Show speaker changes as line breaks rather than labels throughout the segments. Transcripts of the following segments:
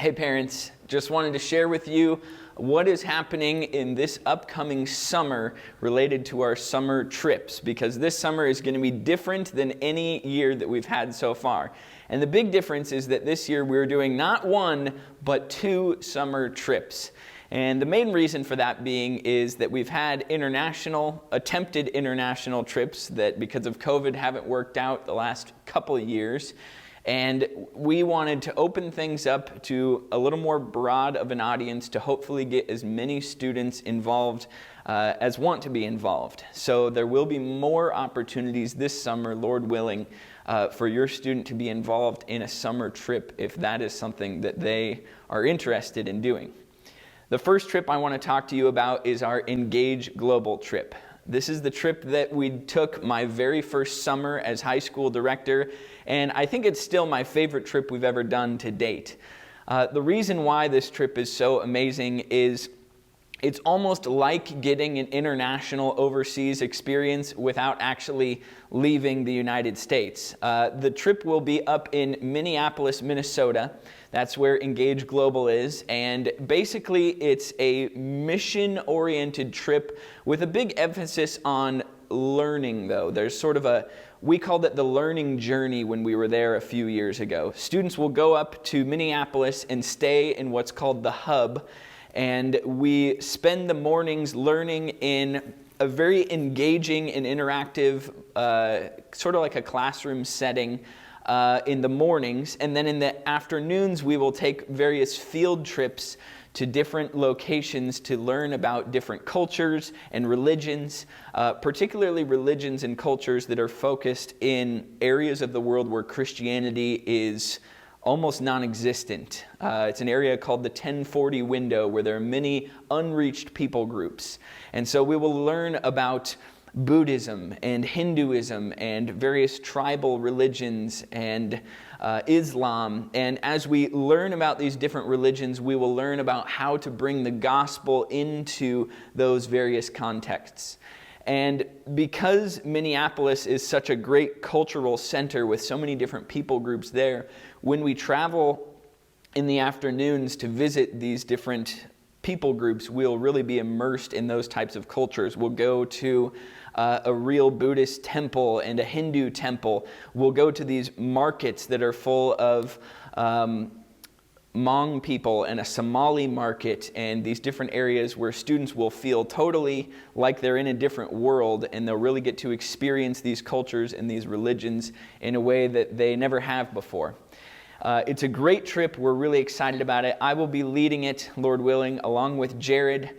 Hey parents, just wanted to share with you what is happening in this upcoming summer related to our summer trips, because this summer is going to be different than any year that we've had so far. And the big difference is that this year we're doing not one, but 2 summer trips. And the main reason for that being is that we've had attempted international trips that because of COVID haven't worked out the last couple of years. And we wanted to open things up to a little more broad of an audience to hopefully get as many students involved as want to be involved. So there will be more opportunities this summer, Lord willing, for your student to be involved in a summer trip if that is something that they are interested in doing. The first trip I want to talk to you about is our Engage Global trip. This is the trip that we took my very first summer as high school director, and I think it's still my favorite trip we've ever done to date. The reason why this trip is so amazing is it's almost like getting an international overseas experience without actually leaving the United States. The trip will be up in Minneapolis, Minnesota. That's where Engage Global is, and basically it's a mission-oriented trip with a big emphasis on learning, though. There's sort of we called it the learning journey when we were there a few years ago. Students will go up to Minneapolis and stay in what's called the Hub, and we spend the mornings learning in a very engaging and interactive, sort of like a classroom setting, in the mornings, and then in the afternoons we will take various field trips to different locations to learn about different cultures and religions, particularly religions and cultures that are focused in areas of the world where Christianity is almost non-existent. It's an area called the 1040 window where there are many unreached people groups. And so we will learn about Buddhism and Hinduism and various tribal religions and Islam. And as we learn about these different religions, we will learn about how to bring the gospel into those various contexts. And because Minneapolis is such a great cultural center with so many different people groups there, when we travel in the afternoons to visit these different people groups, we'll really be immersed in those types of cultures. We'll go to a real Buddhist temple and a Hindu temple. We'll go to these markets that are full of Hmong people and a Somali market and these different areas where students will feel totally like they're in a different world, and they'll really get to experience these cultures and these religions in a way that they never have before. It's a great trip. We're really excited about it. I will be leading it, Lord willing, along with Jared.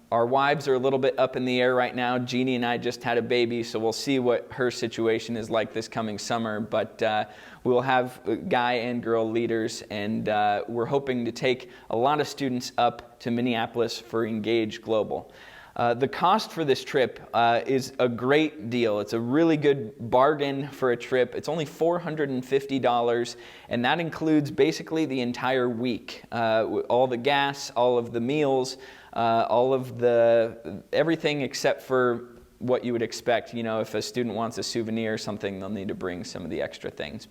Our wives are a little bit up in the air right now. Jeannie and I just had a baby, so we'll see what her situation is like this coming summer. But we'll have guy and girl leaders, and we're hoping to take a lot of students up to Minneapolis for Engage Global. The cost for this trip is a great deal. It's a really good bargain for a trip. It's only $450, and that includes basically the entire week. All the gas, all of the meals, all of everything except for what you would expect. You know, if a student wants a souvenir or something, they'll need to bring some of the extra things.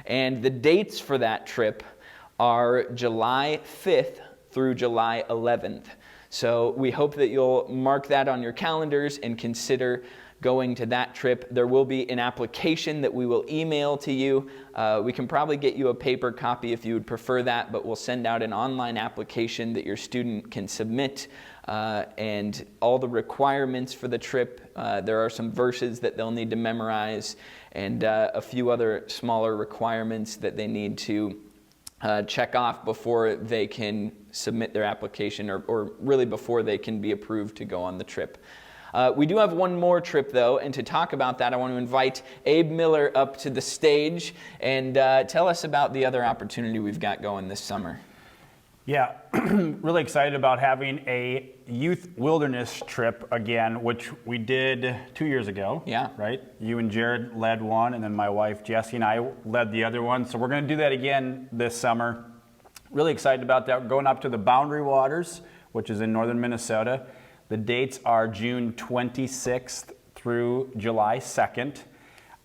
And the dates for that trip are July 5th through July 11th. So we hope that you'll mark that on your calendars and consider going to that trip. There will be an application that we will email to you. We can probably get you a paper copy if you would prefer that, but we'll send out an online application that your student can submit, and all the requirements for the trip. There are some verses that they'll need to memorize and a few other smaller requirements that they need to check off before they can submit their application, or really before they can be approved to go on the trip. We do have one more trip, though, and to talk about that, I want to invite Abe Miller up to the stage and tell us about the other opportunity we've got going this summer.
Yeah, really excited about having a youth wilderness trip again, which we did 2 years ago.
Yeah.
Right? You and Jared led one, and then my wife Jessie and I led the other one. So we're going to do that again this summer. Really excited about that. We're going up to the Boundary Waters, which is in northern Minnesota. The dates are June 26th through July 2nd.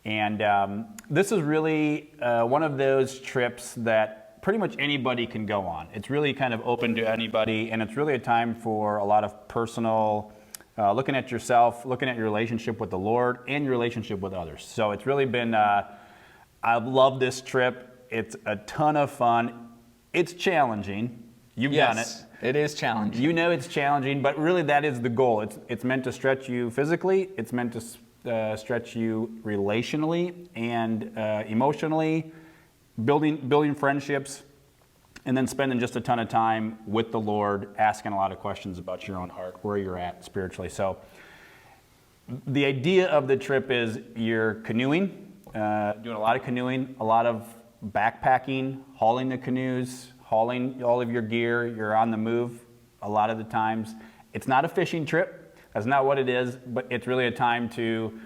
And this is really one of those trips that pretty much anybody can go on. It's really kind of open to anybody, and it's really a time for a lot of personal looking at yourself, looking at your relationship with the Lord and your relationship with others. So it's really been, I love this trip. It's a ton of fun. It's challenging. You've done it.
It is challenging.
You know it's challenging, but really that is the goal. It's meant to stretch you physically. It's meant to stretch you relationally and emotionally, building friendships, and then spending just a ton of time with the Lord, asking a lot of questions about your own heart, where you're at spiritually. So the idea of the trip is you're canoeing, doing a lot of canoeing, a lot of backpacking, hauling the canoes, hauling all of your gear. You're on the move a lot of the times. It's not a fishing trip. That's not what it is, but it's really a time to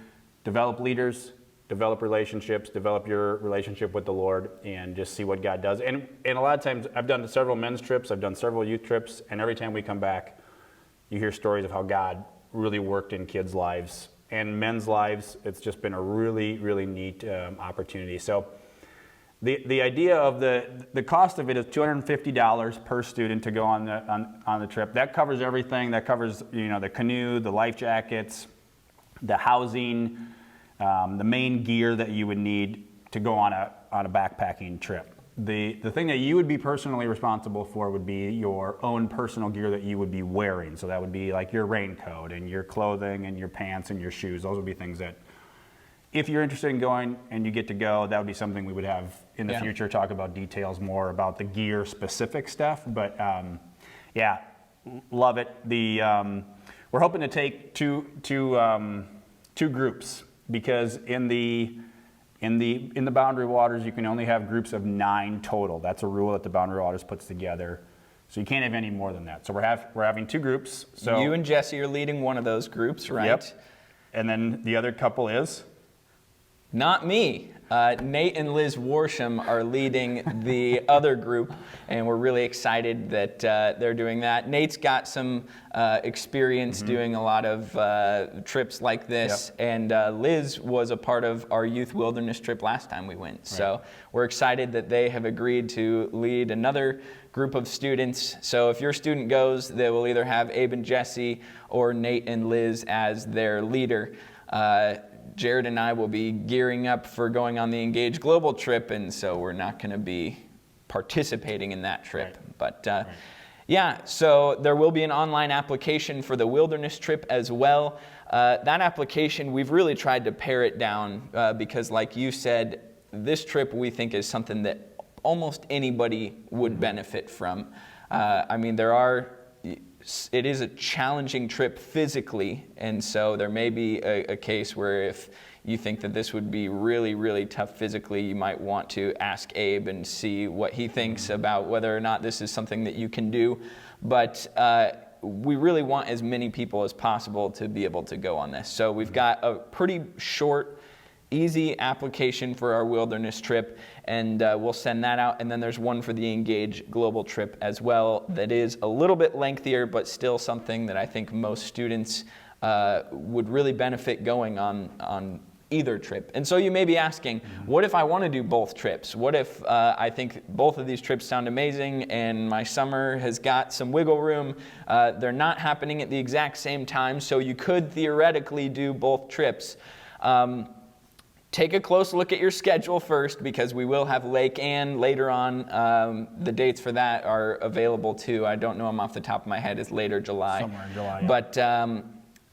develop leaders, develop relationships, develop your relationship with the Lord, and just see what God does. And a lot of times, I've done several men's trips, I've done several youth trips, and every time we come back, you hear stories of how God really worked in kids' lives and men's lives. It's just been a really, really neat opportunity. So the idea of the cost of it is $250 per student to go on the trip. That covers everything. That covers the canoe, the life jackets, the housing, the main gear that you would need to go on a backpacking trip. The thing that you would be personally responsible for would be your own personal gear that you would be wearing. So that would be like your raincoat and your clothing and your pants and your shoes. Those would be things that, if you're interested in going and you get to go, that would be something we would have in the future, talk about details more about the gear specific stuff. But yeah, love it. We're hoping to take two groups, because in the Boundary Waters, you can only have groups of 9 total. That's a rule that the Boundary Waters puts together. So you can't have any more than that. So we're having 2 groups. So
you and Jesse are leading one of those groups, right?
Yep. And then the other couple is?
Not me. Nate and Liz Warsham are leading the other group, and we're really excited that they're doing that. Nate's got some experience doing a lot of trips like this, and Liz was a part of our youth wilderness trip last time we went. Right. So we're excited that they have agreed to lead another group of students. So if your student goes, they will either have Abe and Jesse or Nate and Liz as their leader. Jared and I will be gearing up for going on the Engage Global trip, and so we're not going to be participating in that trip. Right. But yeah, so there will be an online application for the wilderness trip as well. That application, we've really tried to pare it down because, like you said, this trip we think is something that almost anybody would benefit from. I mean, it is a challenging trip physically, and so there may be a case where if you think that this would be really, really tough physically, you might want to ask Abe and see what he thinks about whether or not this is something that you can do. But we really want as many people as possible to be able to go on this. So we've got a pretty short, easy application for our wilderness trip, and we'll send that out. And then there's one for the Engage Global trip as well that is a little bit lengthier, but still something that I think most students would really benefit going on either trip. And so you may be asking, what if I want to do both trips? What if I think both of these trips sound amazing and my summer has got some wiggle room? They're not happening at the exact same time, so you could theoretically do both trips. Take a close look at your schedule first, because we will have Lake Ann later on. The dates for that are available too. I don't know them off the top of my head. It's later July.
Somewhere in July, yeah.
But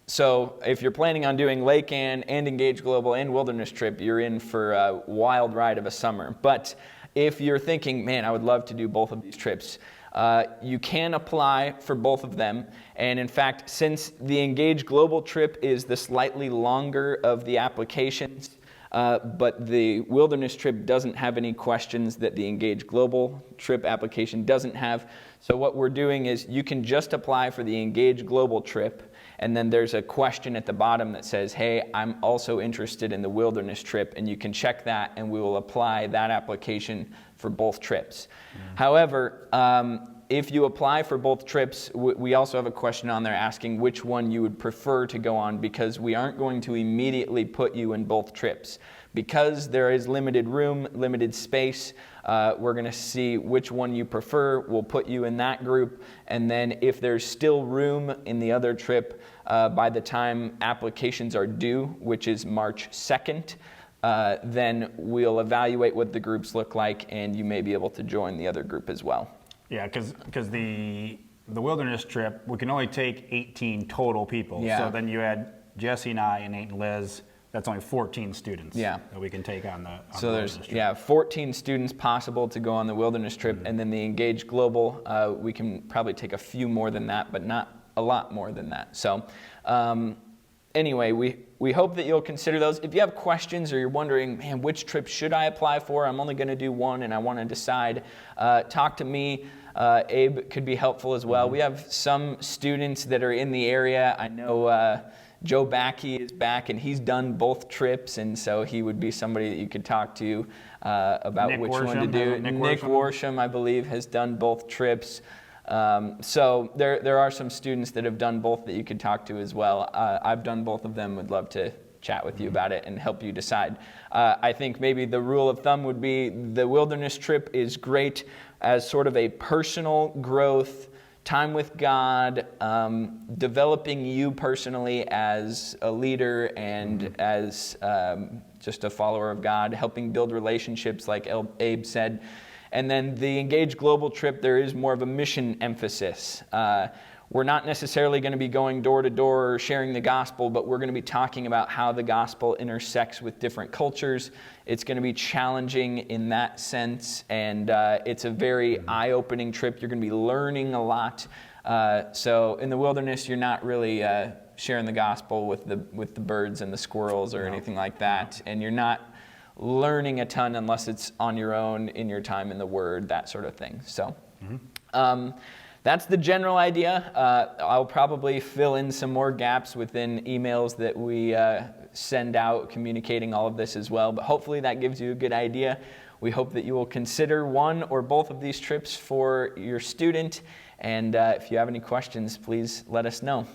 so if you're planning on doing Lake Ann and Engage Global and Wilderness Trip, you're in for a wild ride of a summer. But if you're thinking, man, I would love to do both of these trips, you can apply for both of them. And in fact, since the Engage Global trip is the slightly longer of the applications, but the wilderness trip doesn't have any questions that the Engage Global trip application doesn't have. So what we're doing is you can just apply for the Engage Global trip, and then there's a question at the bottom that says, hey, I'm also interested in the wilderness trip, and you can check that, and we will apply that application for both trips. However, If you apply for both trips, we also have a question on there asking which one you would prefer to go on, because we aren't going to immediately put you in both trips. Because there is limited room, limited space, we're going to see which one you prefer. We'll put you in that group, and then if there's still room in the other trip by the time applications are due, which is March 2nd, then we'll evaluate what the groups look like, and you may be able to join the other group as well.
Yeah, because the wilderness trip, we can only take 18 total people.
Yeah.
So then you add Jesse and I and Nate and Liz, that's only 14 students that we can take on the
So there's
wilderness trip.
14 students possible to go on the wilderness trip, and then the Engage Global, we can probably take a few more than that, but not a lot more than that. So anyway, we hope that you'll consider those. If you have questions or you're wondering, man, which trip should I apply for? I'm only going to do one and I want to decide. Talk to me. Abe could be helpful as well. We have some students that are in the area. I know Joe Backey is back, and he's done both trips, and so he would be somebody that you could talk to about
Nick
which one to
Worsham,
do.
Nick
Worsham, I believe, has done both trips. So there are some students that have done both that you could talk to as well. I've done both of them. Would love to chat with you about it and help you decide. I think maybe the rule of thumb would be the wilderness trip is great as sort of a personal growth, time with God, developing you personally as a leader and as just a follower of God, helping build relationships like Abe said. And then the Engage Global trip, there is more of a mission emphasis. We're not necessarily going to be going door to door or sharing the gospel, but we're going to be talking about how the gospel intersects with different cultures. It's going to be challenging in that sense, and it's a very eye-opening trip. You're going to be learning a lot. So in the wilderness, you're not really sharing the gospel with the birds and the squirrels or anything like that, and you're not learning a ton unless it's on your own in your time in the Word, that sort of thing. So that's the general idea. I'll probably fill in some more gaps within emails that we send out communicating all of this as well, but hopefully that gives you a good idea. We hope that you will consider one or both of these trips for your student, and if you have any questions, please let us know.